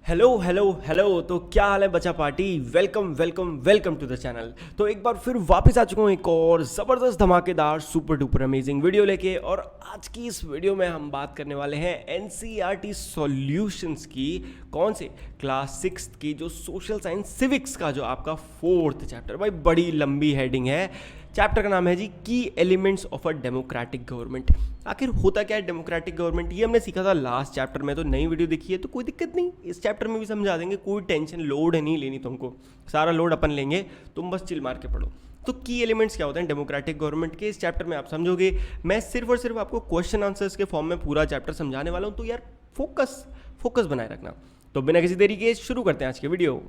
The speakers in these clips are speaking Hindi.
Hello hello hello. तो क्या हाल है बच्चा party. Welcome welcome welcome to the channel. तो एक बार फिर वापस आ चुका हूँ एक और ज़बरदस्त धमाकेदार सुपर डुपर अमेजिंग वीडियो लेके। और आज की इस वीडियो में हम बात करने वाले हैं एनसीईआरटी सॉल्यूशंस की। कौन से? क्लास 6 की जो सोशल साइंस सिविक्स का जो आपका 4th चैप्टर। भाई बड़ी लंबी हेडिंग है। चैप्टर का नाम है जी की elements of a democratic government. आखिर होता क्या है डेमोक्रेटिक गवर्नमेंट, ये हमने सीखा था लास्ट चैप्टर में। तो नई वीडियो देखी है तो कोई दिक्कत नहीं, इस चैप्टर में भी समझा देंगे। कोई टेंशन लोड है नहीं लेनी तुमको, सारा लोड अपन लेंगे, तुम बस चिल मार के पढ़ो। तो की एलिमेंट्स क्या होते हैं डेमोक्रेटिक गवर्नमेंट के, इस चैप्टर में आप समझोगे। मैं सिर्फ और सिर्फ आपको क्वेश्चन आंसर्स के फॉर्म में पूरा चैप्टर समझाने वाला हूँ। तो यार फोकस बनाए रखना। तो बिना किसी देरी के शुरू करते हैं आज की वीडियो।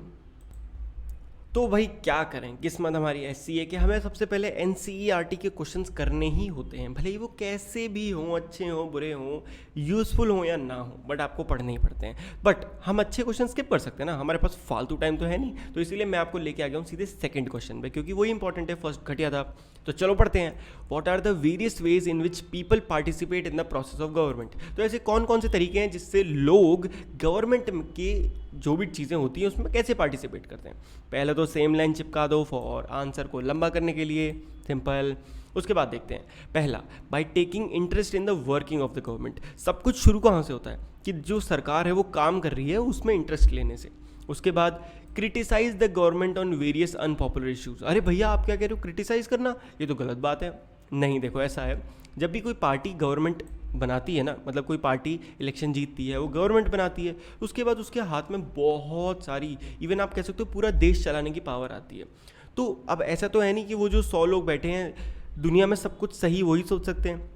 तो भाई क्या करें, किस्मत हमारी ऐसी है कि हमें सबसे पहले एनसीईआरटी के क्वेश्चंस करने ही होते हैं। भले ही वो कैसे भी हों, अच्छे हों बुरे हों, यूज़फुल हों या ना हो, बट आपको पढ़ने ही पड़ते हैं। बट हम अच्छे क्वेश्चन स्किप कर सकते हैं ना, हमारे पास फालतू टाइम तो है नहीं। तो इसीलिए मैं आपको लेके आ गया हूँ सीधे सेकंड क्वेश्चन पे, क्योंकि वही इंपॉर्टेंट है, फर्स्ट घटिया था। तो चलो पढ़ते हैं। What are the various ways in which people participate in the process of government. तो ऐसे कौन कौन से तरीके हैं जिससे लोग गवर्नमेंट के जो भी चीज़ें होती हैं उसमें कैसे पार्टिसिपेट करते हैं। पहले तो सेम लाइन चिपका दो फॉर आंसर को लंबा करने के लिए, सिंपल। उसके बाद देखते हैं पहला, by taking interest in the working of the government. सब कुछ शुरू कहाँ से होता है कि जो सरकार है वो काम कर रही है उसमें इंटरेस्ट लेने से। उसके बाद criticise the government on various unpopular issues. अरे भैया आप क्या कह रहे हो, क्रिटिसाइज करना, ये तो गलत बात है। नहीं, देखो ऐसा है, जब भी कोई पार्टी गवर्नमेंट बनाती है ना, मतलब कोई पार्टी इलेक्शन जीतती है, वो गवर्नमेंट बनाती है, उसके बाद उसके हाथ में बहुत सारी, इवन आप कह सकते हो पूरा देश चलाने की पावर आती है। तो अब ऐसा तो है नहीं कि वो जो 100 लोग बैठे हैं दुनिया में सब कुछ सही वही सोच सकते हैं।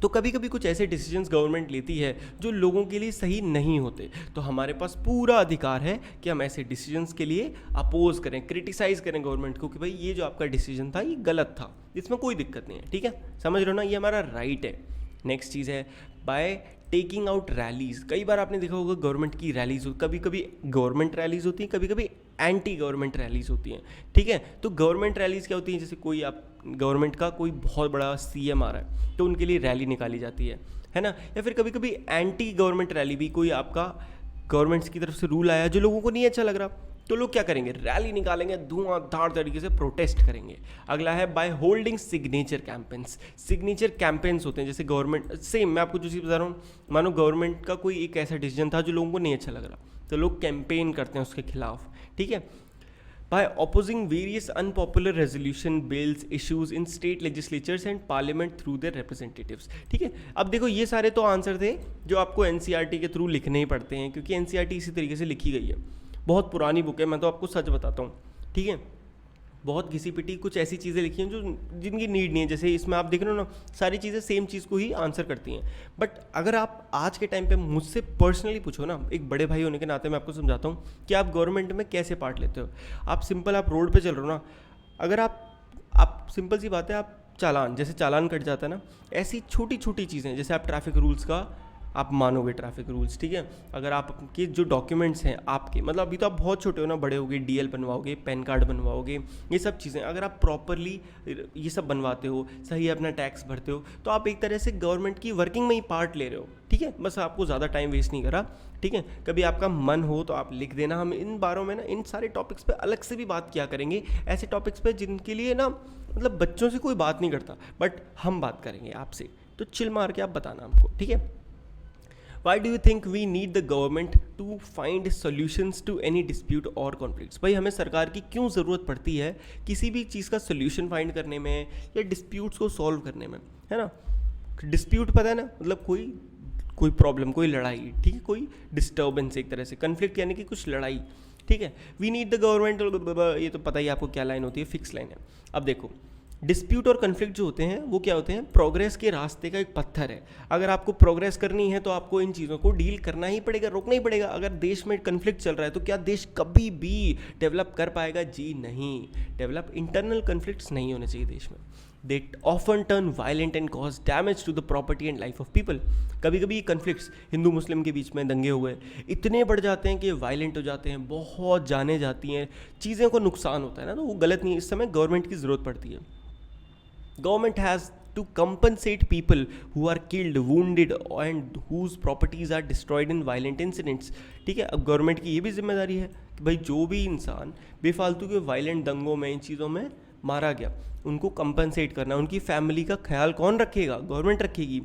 तो कभी कभी कुछ ऐसे डिसीजंस गवर्नमेंट लेती है जो लोगों के लिए सही नहीं होते। तो हमारे पास पूरा अधिकार है कि हम ऐसे डिसीजंस के लिए अपोज करें, क्रिटिसाइज करें गवर्नमेंट को कि भाई ये जो आपका डिसीजन था ये गलत था, इसमें कोई दिक्कत नहीं है। ठीक है, समझ रहे हो ना, ये हमारा राइट है। नेक्स्ट चीज़ है बाय टेकिंग आउट रैलीज। कई बार आपने देखा होगा गवर्नमेंट की रैलीज, कभी कभी गवर्नमेंट रैलीज होती हैं, कभी कभी एंटी गवर्नमेंट रैलीज होती हैं। ठीक है, तो गवर्नमेंट रैलीज क्या होती हैं, जैसे कोई आप गवर्नमेंट का कोई बहुत बड़ा सीएम आ रहा है तो उनके लिए रैली निकाली जाती है ना। या फिर कभी कभी एंटी गवर्नमेंट रैली भी, कोई आपका गवर्नमेंट की तरफ से रूल आया जो लोगों को नहीं अच्छा लग रहा, तो लोग क्या करेंगे, रैली निकालेंगे, धुआंधार तरीके से प्रोटेस्ट करेंगे। अगला है by holding signature campaigns. Signature campaigns होते हैं जैसे गवर्नमेंट, सेम मैं आपको जो चीज़ बता रहा हूँ, मानो गवर्नमेंट का कोई एक ऐसा डिसीजन था जो लोगों को नहीं अच्छा लग रहा, तो लोग कैंपेन करते हैं उसके खिलाफ। ठीक है, by opposing various unpopular resolution bills issues in state legislatures and parliament through their representatives। ठीक है, अब देखो ये सारे तो आंसर थे जो आपको एनसीईआरटी के थ्रू लिखने ही पड़ते हैं, क्योंकि एनसीईआरटी इसी तरीके से लिखी गई है। बहुत पुरानी बुक है, मैं तो आपको सच बताता हूँ। ठीक है, बहुत घिसी पिटी कुछ ऐसी चीज़ें लिखी हैं जो जिनकी नीड नहीं है। जैसे इसमें आप देख रहे हो ना, सारी चीज़ें सेम चीज़ को ही आंसर करती हैं। बट अगर आप आज के टाइम पे मुझसे पर्सनली पूछो ना, एक बड़े भाई होने के नाते मैं आपको समझाता हूँ कि आप गवर्नमेंट में कैसे पार्ट लेते हो। आप सिंपल, आप रोड पे चल रहे हो ना, अगर आप सिंपल सी बात है, आप चालान, जैसे चालान कट जाता है ना, ऐसी छोटी छोटी चीज़ें, जैसे आप ट्रैफिक रूल्स का आप मानोगे ट्रैफिक रूल्स। ठीक है, अगर आपके जो डॉक्यूमेंट्स हैं आपके, मतलब अभी तो आप बहुत छोटे हो ना, बड़े होगे, डीएल बनवाओगे, पैन कार्ड बनवाओगे, ये सब चीज़ें अगर आप प्रॉपरली ये सब बनवाते हो, सही अपना टैक्स भरते हो, तो आप एक तरह से गवर्नमेंट की वर्किंग में ही पार्ट ले रहे हो। ठीक है, बस आपको ज़्यादा टाइम वेस्ट नहीं करा। ठीक है, कभी आपका मन हो तो आप लिख देना, हम इन बारों में ना, इन सारे टॉपिक्स पे अलग से भी बात किया करेंगे। ऐसे टॉपिक्स पे जिनके लिए ना, मतलब बच्चों से कोई बात नहीं करता, बट हम बात करेंगे आपसे, तो चिल मार के आप बताना हमको। ठीक है, Why do you think we need the government to find solutions to any dispute or conflicts? भाई हमें सरकार की क्यों ज़रूरत पड़ती है किसी भी चीज़ का सोल्यूशन फाइंड करने में या डिस्प्यूट्स को सॉल्व करने में, है ना। डिस्प्यूट पता है ना, मतलब कोई प्रॉब्लम, कोई लड़ाई। ठीक है, कोई डिस्टर्बेंस, एक तरह से कन्फ्लिक्ट यानी कि कुछ लड़ाई। ठीक है, वी नीड द गवर्नमेंट, ये तो पता ही आपको क्या लाइन होती है, फिक्स लाइन है। अब देखो, डिस्प्यूट और कन्फ्लिक्ट जो होते हैं वो क्या होते हैं, प्रोग्रेस के रास्ते का एक पत्थर है। अगर आपको प्रोग्रेस करनी है तो आपको इन चीज़ों को डील करना ही पड़ेगा, रोकना ही पड़ेगा। अगर देश में कन्फ्लिक्ट चल रहा है तो क्या देश कभी भी डेवलप कर पाएगा? जी नहीं, डेवलप, इंटरनल कन्फ्लिक्ट्स नहीं होने चाहिए देश में। They often turn violent and cause damage to the property and life of people. कभी कभी कन्फ्लिक्ट्स हिंदू मुस्लिम के बीच में दंगे हुए इतने बढ़ जाते हैं कि वायलेंट हो जाते हैं, बहुत जाने जाती हैं, चीज़ें को नुकसान होता है ना, तो वो गलत नहीं है। इस समय गवर्नमेंट की ज़रूरत पड़ती है। Government has to compensate people who are killed, wounded and whose properties are destroyed in violent incidents। ठीक है, अब गवर्नमेंट की ये भी जिम्मेदारी है कि भाई जो भी इंसान बेफालतू के वायलेंट दंगों में, इन चीज़ों में मारा गया, उनको कंपनसेट करना, उनकी फैमिली का ख्याल कौन रखेगा? गवर्नमेंट रखेगी।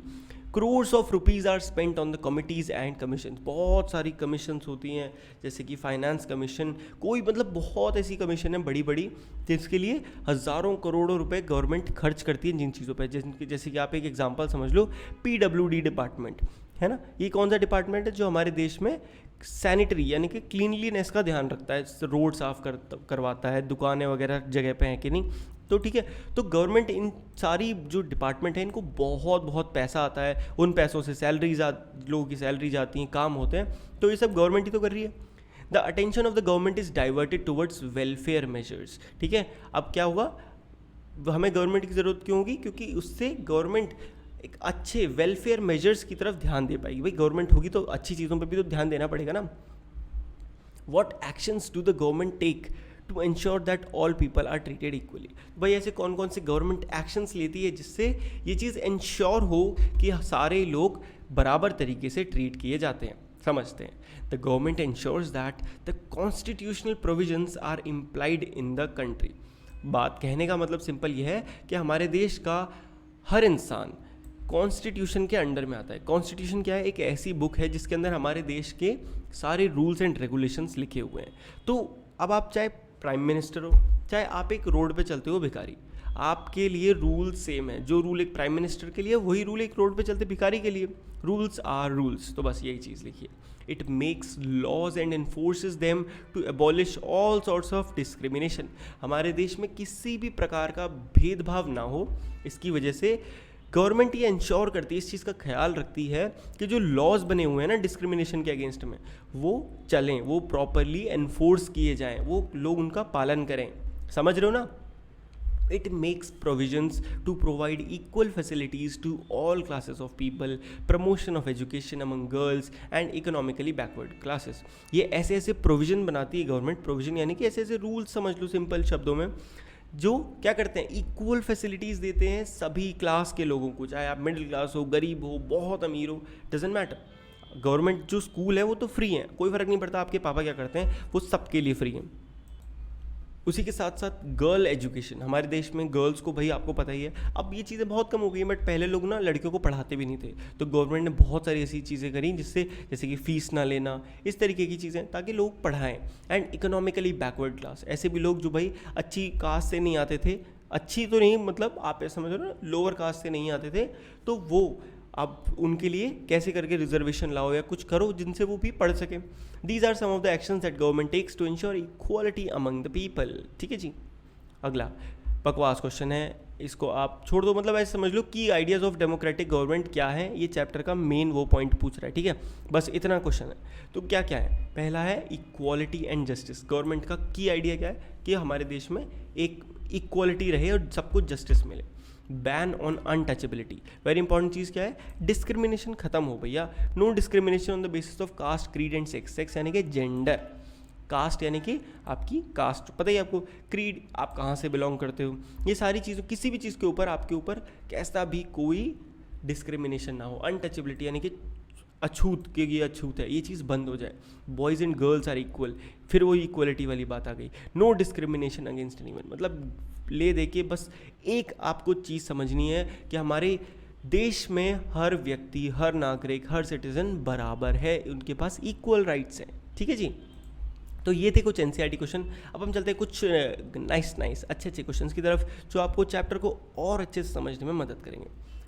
Crores of rupees are spent on the committees and commission. बहुत सारी कमीशंस होती हैं, जैसे कि फाइनेंस कमीशन, कोई मतलब बहुत ऐसी कमीशन है बड़ी बड़ी, जिसके लिए हज़ारों करोड़ों रुपए गवर्नमेंट खर्च करती है जिन चीज़ों पर। जैसे कि आप एक एग्जांपल समझ लो, PWD डिपार्टमेंट है ना, ये कौन सा डिपार्टमेंट है जो हमारे देश में सैनिटरी यानी कि क्लीनलीनेस का ध्यान रखता है, रोड साफ करवाता है, दुकानें वगैरह जगह पे हैं कि नहीं। तो ठीक है, तो गवर्नमेंट इन सारी जो डिपार्टमेंट है इनको बहुत बहुत पैसा आता है, उन पैसों से लोगों की सैलरी जाती हैं, काम होते हैं, तो ये सब गवर्नमेंट ही तो कर रही है। The attention of the government is diverted towards welfare measures. ठीक है, अब क्या होगा, हमें गवर्नमेंट की ज़रूरत क्यों होगी? क्योंकि उससे गवर्नमेंट एक अच्छे वेलफेयर मेजर्स की तरफ ध्यान दे पाएगी। भाई गवर्नमेंट होगी तो अच्छी चीज़ों पर भी तो ध्यान देना पड़ेगा ना। What actions do the government take to ensure that all people are treated equally? भाई ऐसे कौन कौन से गवर्नमेंट एक्शंस लेती है जिससे ये चीज़ इंश्योर हो कि सारे लोग बराबर तरीके से ट्रीट किए जाते हैं, समझते हैं। The government ensures that the constitutional provisions are implied in the country. बात कहने का मतलब सिंपल ये है कि हमारे देश का हर इंसान कॉन्स्टिट्यूशन के अंडर में आता है। कॉन्स्टिट्यूशन क्या है? एक ऐसी बुक है जिसके अंदर हमारे देश के सारे रूल्स एंड रेगुलेशंस लिखे हुए हैं। तो अब आप चाहे प्राइम मिनिस्टर हो, चाहे आप एक रोड पे चलते हो भिखारी, आपके लिए रूल सेम है। जो रूल एक प्राइम मिनिस्टर के लिए, वही रूल एक रोड पे चलते भिखारी के लिए। Rules are rules. तो बस यही चीज़ लिखिए। It makes laws and enforces them to abolish all sorts of discrimination. हमारे देश में किसी भी प्रकार का भेदभाव ना हो, इसकी वजह से गवर्नमेंट ये इंश्योर करती है, इस चीज़ का ख्याल रखती है कि जो लॉज बने हुए हैं ना डिस्क्रिमिनेशन के अगेंस्ट में, वो चलें, वो प्रॉपरली एनफोर्स किए जाएं, वो लोग उनका पालन करें। समझ रहे हो ना? It makes provisions to provide equal facilities to all classes of people, promotion of education among girls and economically backward classes. ये ऐसे ऐसे प्रोविजन बनाती है गवर्नमेंट। प्रोविजन यानी कि ऐसे ऐसे रूल्स, समझ लो सिंपल शब्दों में, जो क्या करते हैं, इक्वल फैसिलिटीज़ देते हैं सभी क्लास के लोगों को, चाहे आप मिडिल क्लास हो, गरीब हो, बहुत अमीर हो, डजेंट मैटर। गवर्नमेंट जो स्कूल है वो तो फ्री है, कोई फ़र्क नहीं पड़ता आपके पापा क्या करते हैं, वो सबके लिए फ्री है। उसी के साथ साथ गर्ल एजुकेशन, हमारे देश में गर्ल्स को, भाई आपको पता ही है, अब ये चीज़ें बहुत कम हो गई हैं, बट पहले लोग ना लड़कियों को पढ़ाते भी नहीं थे। तो गवर्नमेंट ने बहुत सारी ऐसी चीज़ें करी जिससे, जैसे कि फ़ीस ना लेना, इस तरीके की चीज़ें, ताकि लोग पढ़ाएं। एंड इकोनॉमिकली बैकवर्ड क्लास, ऐसे भी लोग जो भाई अच्छी कास्ट से नहीं आते थे, अच्छी तो नहीं मतलब आप ऐसा समझ लो ना, लोअर कास्ट से नहीं आते थे, तो वो अब उनके लिए कैसे करके रिजर्वेशन लाओ या कुछ करो जिनसे वो भी पढ़ सकें। These are some of the actions that government takes to ensure equality among the people. ठीक है जी। अगला बकवास क्वेश्चन है, इसको आप छोड़ दो, मतलब ऐसे समझ लो कि आइडियाज़ ऑफ डेमोक्रेटिक गवर्नमेंट क्या है, ये चैप्टर का मेन वो पॉइंट पूछ रहा है। ठीक है, बस इतना क्वेश्चन है। तो क्या क्या है? पहला है इक्वालिटी एंड जस्टिस। गवर्नमेंट का की आइडिया क्या है कि हमारे देश में एक इक्वालिटी रहे और सबको जस्टिस मिले। Ban on untouchability, very important चीज़ क्या है, डिस्क्रिमिनेशन खत्म हो भैया। No discrimination on the basis of caste, creed and sex. Sex यानी कि जेंडर, कास्ट यानी कि आपकी कास्ट, पता ही आपको, क्रीड आप कहाँ से बिलोंग करते हो, ये सारी चीज़ों, किसी भी चीज़ के ऊपर आपके ऊपर कैसा भी कोई डिस्क्रिमिनेशन ना हो। अनटचेबिलिटी यानी कि अछूत, कि ये अछूत है, ये चीज़ बंद हो जाए। Boys and girls are equal, फिर वो इक्वलिटी वाली बात आ गई। नो डिस्क्रिमिनेशन अगेंस्ट एनीवन, मतलब ले दे के बस एक आपको चीज़ समझनी है कि हमारे देश में हर व्यक्ति, हर नागरिक, हर सिटीज़न बराबर है, उनके पास इक्वल राइट्स हैं। ठीक है जी। तो ये थे कुछ एनसीईआरटी क्वेश्चन। अब हम चलते हैं कुछ नाइस अच्छे क्वेश्चंस की तरफ, जो आपको चैप्टर को और अच्छे से समझने में मदद करेंगे।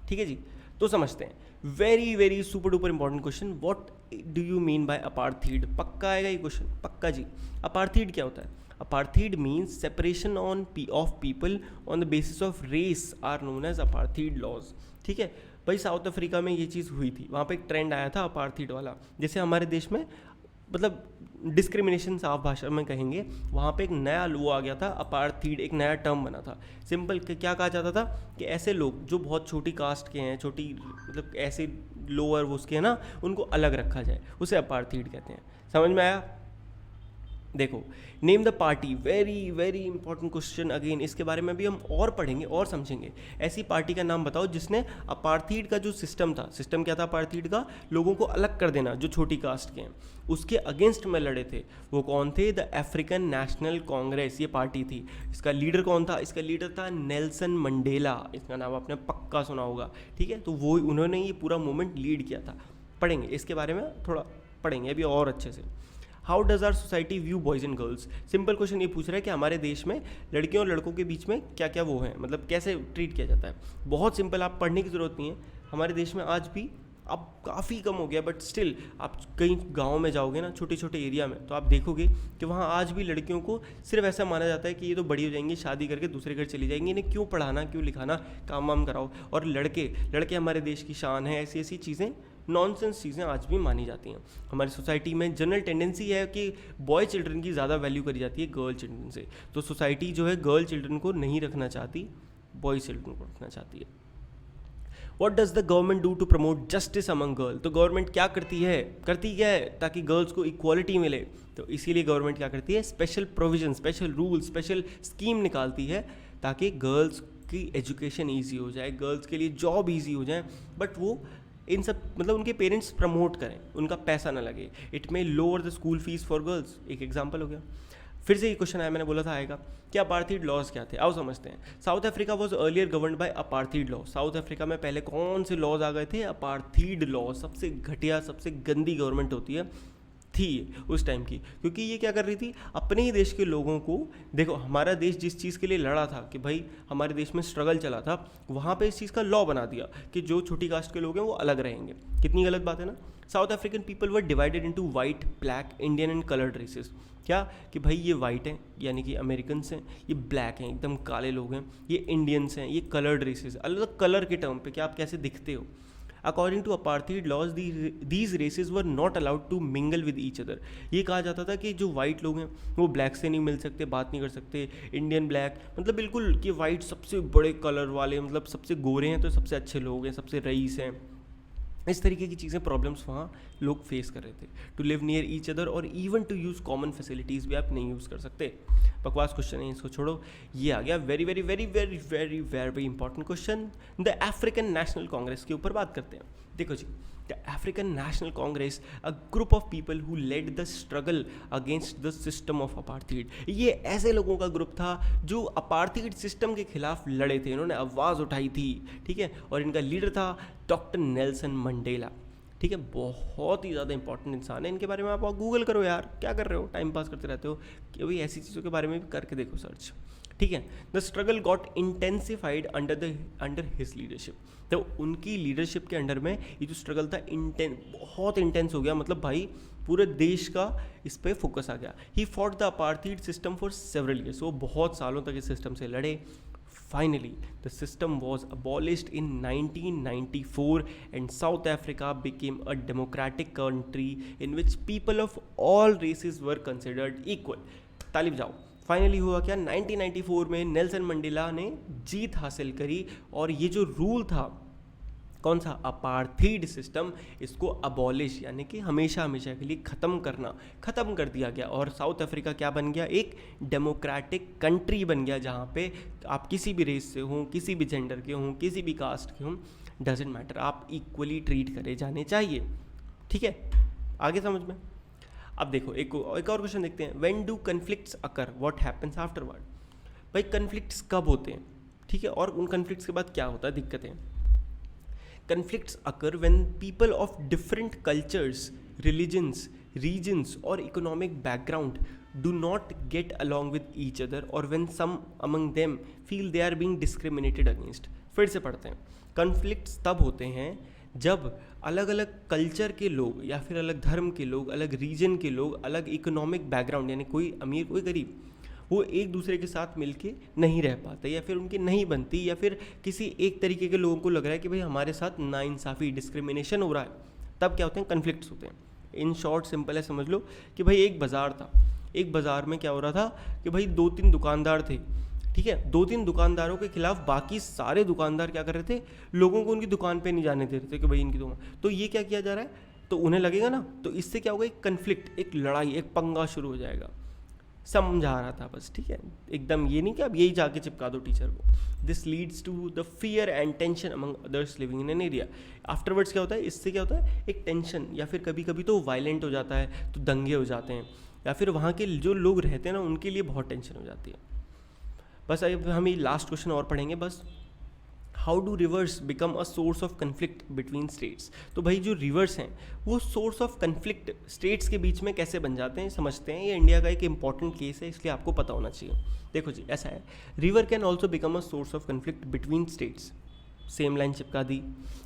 ठीक है जी, तो समझते हैं। Very super duper important question, what do you mean by apartheid? पक्का आएगा ये क्वेश्चन, पक्का जी। अपार्थीड क्या होता है? Apartheid means separation of people on the basis of race are known as apartheid laws. ठीक है भाई, साउथ अफ्रीका में ये चीज़ हुई थी, वहाँ पे एक ट्रेंड आया था अपार्थीड वाला। जैसे हमारे देश में मतलब डिस्क्रिमिनेशन साफ भाषा में कहेंगे, वहाँ पे एक नया लॉ आ गया था, अपार्थीड, एक नया टर्म बना था। सिंपल क्या कहा जाता था कि ऐसे लोग जो बहुत छोटी कास्ट के हैं, छोटी मतलब ऐसे लोअर उसके हैं ना, उनको अलग रखा जाए, उसे अपार्थीड कहते हैं। समझ में आया? देखो, name the party, very very important question again, इसके बारे में भी हम और पढ़ेंगे और समझेंगे। ऐसी पार्टी का नाम बताओ जिसने अपार्थीड का जो सिस्टम था, सिस्टम क्या था अपार्थीड का, लोगों को अलग कर देना जो छोटी कास्ट के हैं, उसके अगेंस्ट में लड़े थे। वो कौन थे? द अफ्रीकन नेशनल कांग्रेस, ये पार्टी थी। इसका लीडर कौन था? इसका लीडर था नेल्सन मंडेला, इसका नाम आपने पक्का सुना होगा। ठीक है, तो वो उन्होंने ये पूरा मूवमेंट लीड किया था। पढ़ेंगे इसके बारे में, थोड़ा पढ़ेंगे अभी और अच्छे से। How does our society view boys and girls? Simple question ये पूछ रहा है कि हमारे देश में लड़कियों और लड़कों के बीच में क्या क्या वो है, मतलब कैसे ट्रीट किया जाता है। बहुत सिंपल, आप पढ़ने की ज़रूरत नहीं है। हमारे देश में आज भी, अब काफ़ी कम हो गया बट स्टिल, आप कहीं गाँव में जाओगे ना, छोटे छोटे एरिया में, तो आप देखोगे कि वहाँ आज भी लड़कियों को सिर्फ ऐसा माना जाता है कि ये तो बड़ी हो जाएंगी, शादी करके दूसरे घर चली जाएंगी, इन्हें क्यों पढ़ाना, क्यों लिखाना, काम वाम कराओ। और लड़के लड़के हमारे देश की शान है, ऐसी ऐसी चीज़ें, नॉनसेंस चीज़ें आज भी मानी जाती हैं। हमारी सोसाइटी में जनरल टेंडेंसी है कि बॉय चिल्ड्रन की ज़्यादा वैल्यू करी जाती है गर्ल चिल्ड्रन से। तो सोसाइटी जो है गर्ल चिल्ड्रन को नहीं रखना चाहती, बॉय चिल्ड्रन को रखना चाहती है। What does the government do to promote justice among girl? तो गवर्नमेंट क्या करती है ताकि गर्ल्स को इक्वालिटी मिले। तो इसीलिए गवर्नमेंट क्या करती है? Special provision, special rule, special scheme निकालती है ताकि गर्ल्स की एजुकेशन ईजी हो जाए, गर्ल्स के लिए जॉब ईजी हो जाए। बट वो इन सब, मतलब उनके पेरेंट्स प्रमोट करें, उनका पैसा ना लगे। It may lower the school fees for girls, एक एग्जाम्पल हो गया। फिर से ये क्वेश्चन आया, मैंने बोला था आएगा कि अपार्थीड लॉज क्या थे, आओ समझते हैं। South Africa was earlier governed bye apartheid law. South Africa में पहले कौन से लॉज आ गए थे? Apartheid law. सबसे घटिया, सबसे गंदी गवर्नमेंट होती है थी उस टाइम की, क्योंकि ये क्या कर रही थी? अपने ही देश के लोगों को, देखो हमारा देश जिस चीज़ के लिए लड़ा था कि भाई हमारे देश में स्ट्रगल चला था, वहाँ पे इस चीज़ का लॉ बना दिया कि जो छोटी कास्ट के लोग हैं वो अलग रहेंगे। कितनी गलत बात है ना। South African people were divided into white, black, Indian and coloured races. क्या कि भाई ये वाइट हैं यानी कि अमेरिकन हैं, ये ब्लैक हैं एकदम काले लोग हैं, ये इंडियंस हैं, ये कलर्ड रेसेस, अलग कलर के टर्म पे कि आप कैसे दिखते हो। According to apartheid laws these races were not allowed to mingle with each other. ये कहा जाता था कि जो वाइट लोग हैं वो ब्लैक से नहीं मिल सकते, बात नहीं कर सकते। इंडियन ब्लैक मतलब बिल्कुल कि वाइट सबसे बड़े कलर वाले, मतलब सबसे गोरे हैं तो सबसे अच्छे लोग हैं, सबसे रईस हैं। इस तरीके की चीज़ें, प्रॉब्लम्स वहाँ लोग फेस कर रहे थे। To live near each other और even to use common facilities भी आप नहीं यूज़ कर सकते। बकवास क्वेश्चन है, इसको छोड़ो। ये आ गया very very very very very very important question. The African National Congress के ऊपर बात करते हैं। देखो जी, the African National Congress, a group of people who led the struggle against the system of apartheid. ये ऐसे लोगों का ग्रुप था जो अपार्थीड सिस्टम के खिलाफ लड़े थे, इन्होंने आवाज़ उठाई थी। ठीक है, और इनका लीडर था डॉक्टर नेल्सन मंडेला। ठीक है, बहुत ही ज़्यादा इंपॉर्टेंट इंसान है, इनके बारे में आप गूगल करो यार, क्या कर रहे हो, टाइम पास करते रहते हो, कि भाई ऐसी चीज़ों के बारे में भी करके देखो सर्च। ठीक है, the struggle got intensified under his leadership. तो उनकी लीडरशिप के अंडर में ये जो स्ट्रगल था बहुत इंटेंस हो गया, मतलब भाई पूरे देश का इस पर फोकस आ गया। He fought the apartheid system for several years, वो बहुत सालों तक इस सिस्टम से लड़े। Finally, the system was abolished in 1994 and South Africa became a democratic country in which people of all races were considered equal. ताली बजाओ। फाइनली हुआ क्या? 1994 में नेल्सन मंडेला ने जीत हासिल करी और ये जो रूल था, कौन सा? अपार्थीड सिस्टम, इसको अबॉलिश यानी कि हमेशा हमेशा के लिए ख़त्म कर दिया गया। और साउथ अफ्रीका क्या बन गया? एक डेमोक्रेटिक कंट्री बन गया, जहाँ पे आप किसी भी रेस से हों, किसी भी जेंडर के हों, किसी भी कास्ट के हों, डजेंट मैटर, आप इक्वली ट्रीट करे जाने चाहिए। ठीक है, आगे समझ में। अब देखो एक और क्वेश्चन देखते हैं। When do conflicts occur, what happens afterward? भाई कन्फ्लिक्ट्स कब होते हैं? ठीक है, और उन कन्फ्लिक्ट्स के बाद क्या होता है, दिक्कतें? Conflicts occur when people of different cultures, religions, regions or economic background do not get along with each other or when some among them feel they are being discriminated against. फिर से पढ़ते हैं। कन्फ्लिक्ट्स तब होते हैं जब अलग अलग कल्चर के लोग या फिर अलग धर्म के लोग, अलग रीजन के लोग, अलग इकोनॉमिक बैकग्राउंड यानी कोई अमीर कोई गरीब, वो एक दूसरे के साथ मिलके नहीं रह पाते या फिर उनकी नहीं बनती, या फिर किसी एक तरीके के लोगों को लग रहा है कि भाई हमारे साथ नाइंसाफ़ी, डिस्क्रिमिनेशन हो रहा है, तब क्या होते हैं? कन्फ्लिक्ट्स होते हैं। इन शॉर्ट सिंपल है, समझ लो कि भाई एक बाज़ार था, एक बाज़ार में क्या हो रहा था कि भाई 2-3 दुकानदार थे। ठीक है, 2-3 दुकानदारों के खिलाफ बाकी सारे दुकानदार क्या कर रहे थे? लोगों को उनकी दुकान पे नहीं जाने दे रहे थे कि भाई इनकी दुकान, तो ये क्या किया जा रहा है? तो उन्हें लगेगा ना, तो इससे क्या होगा? एक कन्फ्लिक्ट, एक लड़ाई, एक पंगा शुरू हो जाएगा। समझा रहा था बस, ठीक है, एकदम ये नहीं कि अब यही जाके चिपका दो टीचर को। This leads to the fear and tension among others living in an area. Afterwards क्या होता है, इससे क्या होता है, एक टेंशन, या फिर कभी कभी तो वायलेंट हो जाता है, तो दंगे हो जाते हैं, या फिर वहाँ के जो लोग रहते हैं ना उनके लिए बहुत टेंशन हो जाती है। बस अब हम ये लास्ट क्वेश्चन और पढ़ेंगे बस। How do reverse become a source of conflict between states. तो भाई जो रिवर्स हैं वो सोर्स ऑफ कन्फ्लिक्ट स्टेट्स के बीच में कैसे बन जाते हैं, समझते हैं। ये इंडिया का एक इंपॉर्टेंट केस है, इसलिए आपको पता होना चाहिए। देखो जी, ऐसा है, river can also become a source of conflict between states. Same line चिपका दी।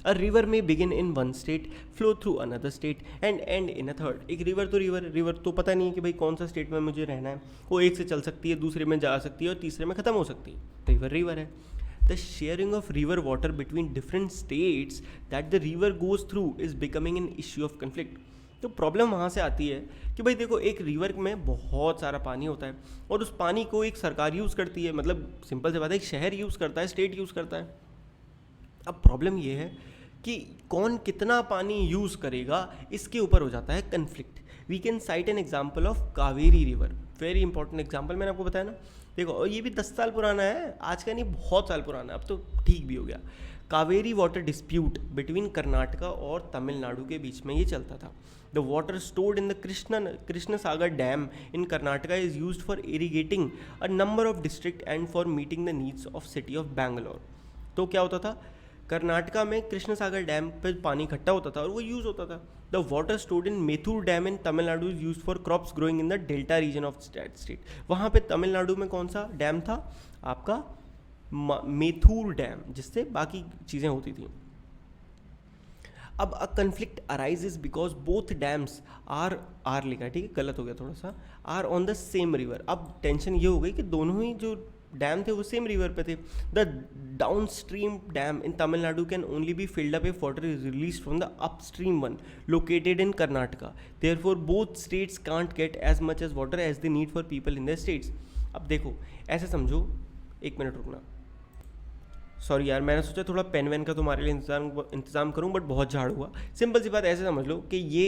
अ रिवर में begin in one state, flow through another state and and in a third. एक रिवर तो पता नहीं है कि भाई कौन सा स्टेट में मुझे रहना है, वो एक से चल सकती है, दूसरे में जा सकती है और तीसरे में ख़त्म हो सकती है। रिवर है। The sharing of river water between different states that the river goes through is becoming an issue of conflict. तो प्रॉब्लम वहाँ से आती है कि भाई देखो, एक रिवर में बहुत सारा पानी होता है और उस पानी को एक सरकार यूज़ करती है, मतलब सिंपल सी बात है, एक शहर यूज़ करता है, स्टेट यूज़ करता है। अब प्रॉब्लम ये है कि कौन कितना पानी यूज़ करेगा, इसके ऊपर हो जाता है conflict. We can cite an example of Kaveri river, very important example, मैंने आपको बताया ना। देखो, और ये भी 10 साल पुराना है, आज का नहीं, बहुत साल पुराना है, अब तो ठीक भी हो गया। Kaveri water dispute between Karnataka और तमिलनाडु के बीच में ये चलता था। The water stored in the Krishna Sagar dam in Karnataka is used for irrigating a number of district and for meeting the needs of city of Bangalore. तो क्या होता था, कर्नाटका में कृष्ण सागर डैम पे पानी इकट्ठा होता था और वो यूज़ होता था। The water stored in Mettur dam in Tamil Nadu is use for crops growing in the delta region of state. वहाँ पे तमिलनाडु में कौन सा डैम था आपका, मेथूर डैम, जिससे बाकी चीज़ें होती थी। अब a conflict arises because both dams are लिखा है, ठीक है, गलत हो गया थोड़ा सा, are on the same river. अब टेंशन ये हो गई कि दोनों ही जो डैम थे वो सेम रिवर पे थे। The downstream dam in Tamil Nadu can only be filled up if water is release from the upstream one located in Karnataka. Therefore both states can't get as much as water as they need for people in the states. अब देखो, ऐसे समझो, एक मिनट रुकना, सॉरी यार, मैंने सोचा थोड़ा पेन वैन का तुम्हारे लिए इंतजाम करूं, बट बहुत झाड़ हुआ। सिंपल सी बात ऐसे समझ लो कि ये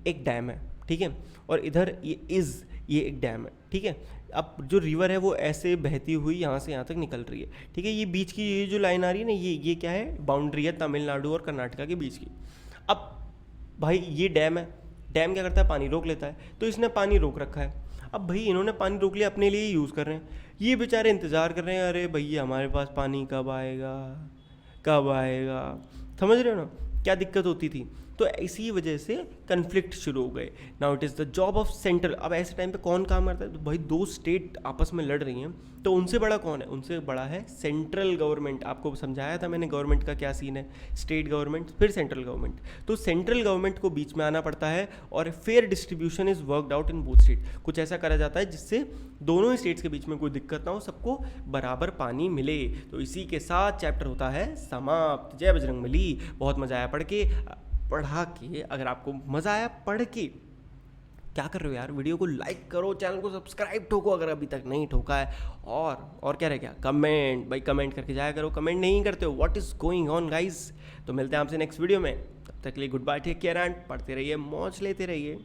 एक डैम है, ठीक है, और इधर ये एक डैम है, ठीक है। अब जो रिवर है वो ऐसे बहती हुई यहाँ से यहाँ तक निकल रही है, ठीक है। ये बीच की ये जो लाइन आ रही है ना, ये क्या है, बाउंड्री है तमिलनाडु और कर्नाटका के बीच की। अब भाई ये डैम है, डैम क्या करता है, पानी रोक लेता है, तो इसने पानी रोक रखा है। अब भाई इन्होंने पानी रोक लिया, अपने लिए यूज़ कर रहे हैं, ये बेचारे इंतज़ार कर रहे हैं, अरे भैया हमारे पास पानी कब आएगा, कब आएगा, समझ रहे हो ना क्या दिक्कत होती थी। तो इसी वजह से कन्फ्लिक्ट शुरू हो गए। Now it is the job of central. अब ऐसे टाइम पे कौन काम करता है, तो भाई दो स्टेट आपस में लड़ रही हैं, तो उनसे बड़ा कौन है, उनसे बड़ा है सेंट्रल गवर्नमेंट। आपको समझाया था मैंने गवर्नमेंट का क्या सीन है, स्टेट गवर्नमेंट फिर सेंट्रल गवर्नमेंट। तो सेंट्रल गवर्नमेंट को बीच में आना पड़ता है और fair distribution is worked out in both state. कुछ ऐसा करा जाता है जिससे दोनों ही स्टेट्स के बीच में कोई दिक्कत ना हो, सबको बराबर पानी मिले। तो इसी के साथ चैप्टर होता है समाप्त। जय बजरंगबली। बहुत मज़ा आया पढ़ा के। अगर आपको मज़ा आया पढ़ के, क्या कर रहे हो यार, वीडियो को लाइक करो, चैनल को सब्सक्राइब ठोको अगर अभी तक नहीं ठोका है, और क्या रह गया, कमेंट, भाई कमेंट करके जाया करो। कमेंट नहीं करते हो, what is going on guys. तो मिलते हैं आपसे नेक्स्ट वीडियो में, तब तक के लिए goodbye, take care and पढ़ते रहिए, मौज लेते रहिए।